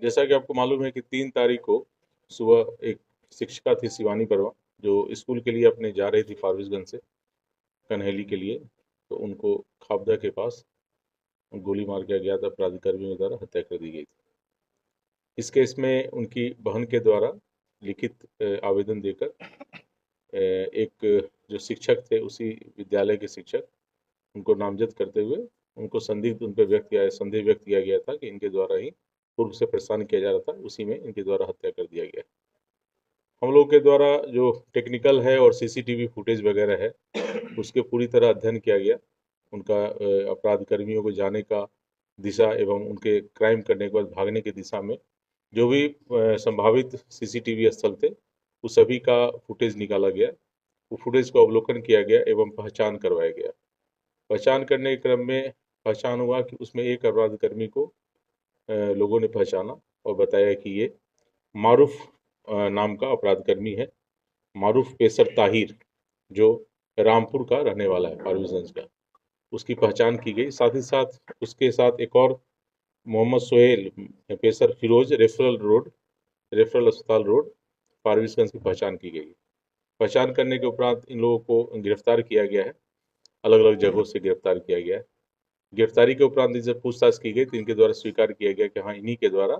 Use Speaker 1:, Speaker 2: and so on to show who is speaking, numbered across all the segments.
Speaker 1: जैसा कि आपको मालूम है कि 3 तारीख को सुबह एक शिक्षिका थी शिवानी वर्मा, जो स्कूल के लिए अपने जा रही थी फारबिसगंज से कन्हैली के लिए, तो उनको खापदा के पास गोली मार के अज्ञात अपराधी कर्मियों द्वारा हत्या कर दी गई थी। इस केस में उनकी बहन के द्वारा लिखित आवेदन देकर एक जो शिक्षक थे, उसी विद्यालय के शिक्षक, उनको नामजद करते हुए उनको संदिग्ध उन पर संदेह व्यक्त किया गया था कि इनके द्वारा ही पूर्व से परेशान किया जा रहा था, उसी में इनके द्वारा हत्या कर दिया गया। हम लोग के द्वारा जो टेक्निकल है और सीसीटीवी फुटेज वगैरह है, उसके पूरी तरह अध्ययन किया गया। उनका अपराध कर्मियों को जाने का दिशा एवं उनके क्राइम करने के बाद भागने की दिशा में जो भी संभावित सीसीटीवी स्थल थे, उस सभी का फुटेज निकाला गया। वो फुटेज को अवलोकन किया गया एवं पहचान करवाया गया। पहचान करने के क्रम में पहचान हुआ कि उसमें एक अपराध कर्मी को लोगों ने पहचाना और बताया कि ये मारूफ नाम का अपराध कर्मी है। मारूफ पेसर ताहिर, जो रामपुर का रहने वाला है, फारबिसगंज का, उसकी पहचान की गई। साथ ही साथ उसके साथ एक और मोहम्मद सोहेल पेसर फिरोज रेफरल अस्पताल रोड फारबिसगंज की पहचान की गई। पहचान करने के उपरांत इन लोगों को गिरफ्तार किया गया है, अलग अलग जगहों से गिरफ्तार किया गया है। गिरफ्तारी के उपरांत इनसे पूछताछ की गई तो इनके द्वारा स्वीकार किया गया कि हाँ, इन्हीं के द्वारा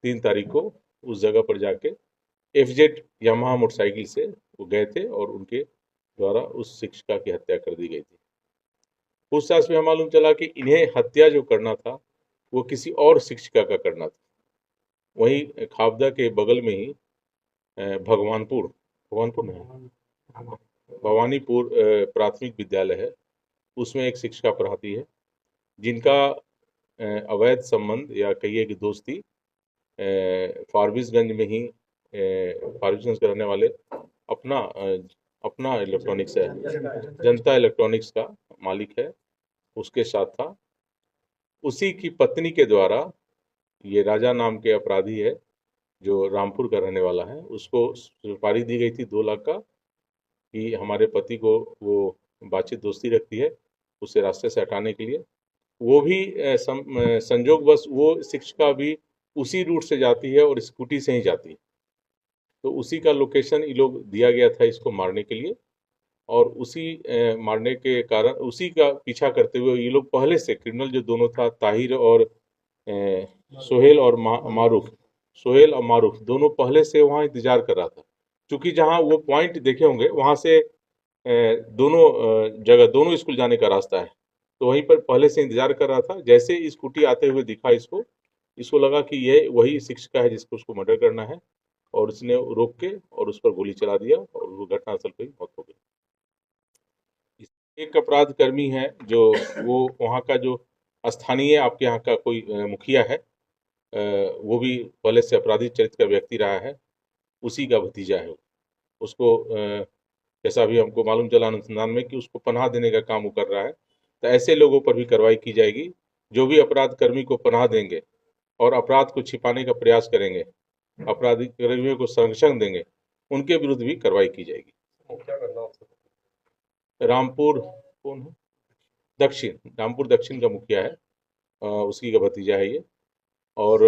Speaker 1: 3 तारीख को उस जगह पर जाके एफजेड यामाहा मोटरसाइकिल से वो गए थे और उनके द्वारा उस शिक्षिका की हत्या कर दी गई थी। पूछताछ में मालूम चला कि इन्हें हत्या जो करना था वो किसी और शिक्षिका का करना था। वहीं खापदा के बगल में ही भगवानपुर भगवानपुर नहीं भवानीपुर प्राथमिक विद्यालय है, उसमें एक शिक्षिका पढ़ाती है, जिनका अवैध संबंध या कहिए कि दोस्ती फारबिसगंज में ही फारबिसगंज के रहने वाले अपना इलेक्ट्रॉनिक्स है, जनता इलेक्ट्रॉनिक्स का मालिक है, उसके साथ था। उसी की पत्नी के द्वारा ये राजा नाम के अपराधी है, जो रामपुर का रहने वाला है, उसको सुपारी दी गई थी 2 लाख का कि हमारे पति को वो बातचीत दोस्ती रखती है, उसे रास्ते से हटाने के लिए। वो भी संजोगवश वो शिक्षिका भी उसी रूट से जाती है और स्कूटी से ही जाती है, तो उसी का लोकेशन ये लोग दिया गया था इसको मारने के लिए। और उसी मारने के कारण उसी का पीछा करते हुए ये लोग पहले से क्रिमिनल जो दोनों था, ताहिर और सोहेल और सोहेल और मारूफ दोनों पहले से वहाँ इंतजार कर रहा था। क्योंकि जहाँ वो पॉइंट देखे होंगे वहाँ से दोनों जगह दोनों स्कूल जाने का रास्ता है, तो वहीं पर पहले से इंतजार कर रहा था। जैसे स्कूटी आते हुए दिखा इसको लगा कि ये वही शिक्षिका है जिसको उसको मर्डर करना है, और उसने रोक के और उस पर गोली चला दिया और वो घटनास्थल पर ही मौत हो गई। एक अपराध कर्मी है जो वो वहाँ का जो स्थानीय आपके यहाँ का कोई मुखिया है, वो भी पहले से आपराधिक चरित्र का व्यक्ति रहा है, उसी का भतीजा है। उसको जैसा भी हमको मालूम चला अनुसंधान में कि उसको पनाह देने का काम वो कर रहा है। तो ऐसे लोगों पर भी कार्रवाई की जाएगी, जो भी अपराध कर्मी को पनाह देंगे और अपराध को छिपाने का प्रयास करेंगे, अपराधी कर्मियों को संरक्षण देंगे, उनके विरुद्ध भी कार्रवाई की जाएगी। रामपुर कौन है? दक्षिण, रामपुर दक्षिण का मुखिया है, उसी का भतीजा है ये। और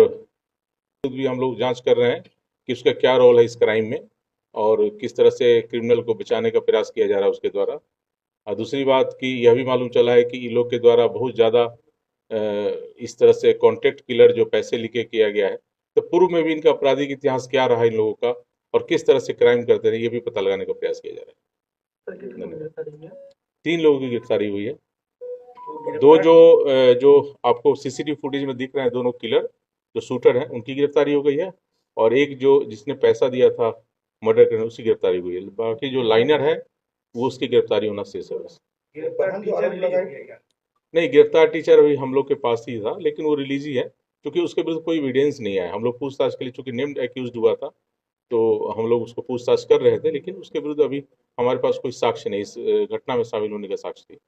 Speaker 1: भी हम लोग जांच कर रहे हैं कि उसका क्या रोल है इस क्राइम में और किस तरह से क्रिमिनल को बचाने का प्रयास किया जा रहा है उसके द्वारा। और दूसरी बात कि यह भी मालूम चला है कि इन लोग के द्वारा बहुत ज़्यादा इस तरह से कॉन्ट्रैक्ट किलर जो पैसे लेके किया गया है, तो पूर्व में भी इनका आपराधिक इतिहास क्या रहा है इन लोगों का और किस तरह से क्राइम करते हैं, ये भी पता लगाने का प्रयास किया जा रहा है। धन्यवाद। 3 लोगों की गिरफ्तारी हुई है। दो जो आपको सीसीटीवी फुटेज में दिख रहे हैं, दोनों किलर जो शूटर हैं, उनकी गिरफ्तारी हो गई है, और एक जो जिसने पैसा दिया था मर्डर करने, उसकी गिरफ्तारी हुई है। बाकी जो लाइनर है वो उसकी गिरफ्तारी होना शेष है बस। नहीं, गिरफ्तार टीचर अभी हम लोग के पास ही था, लेकिन वो रिलीज ही है क्योंकि उसके विरुद्ध कोई एविडेंस नहीं आया। हम लोग पूछताछ के लिए, चूंकि नेम्ड एक्यूज्ड हुआ था, तो हम लोग उसको पूछताछ कर रहे थे, लेकिन उसके विरुद्ध अभी हमारे पास कोई साक्ष्य नहीं, इस घटना में शामिल होने का साक्ष्य नहीं।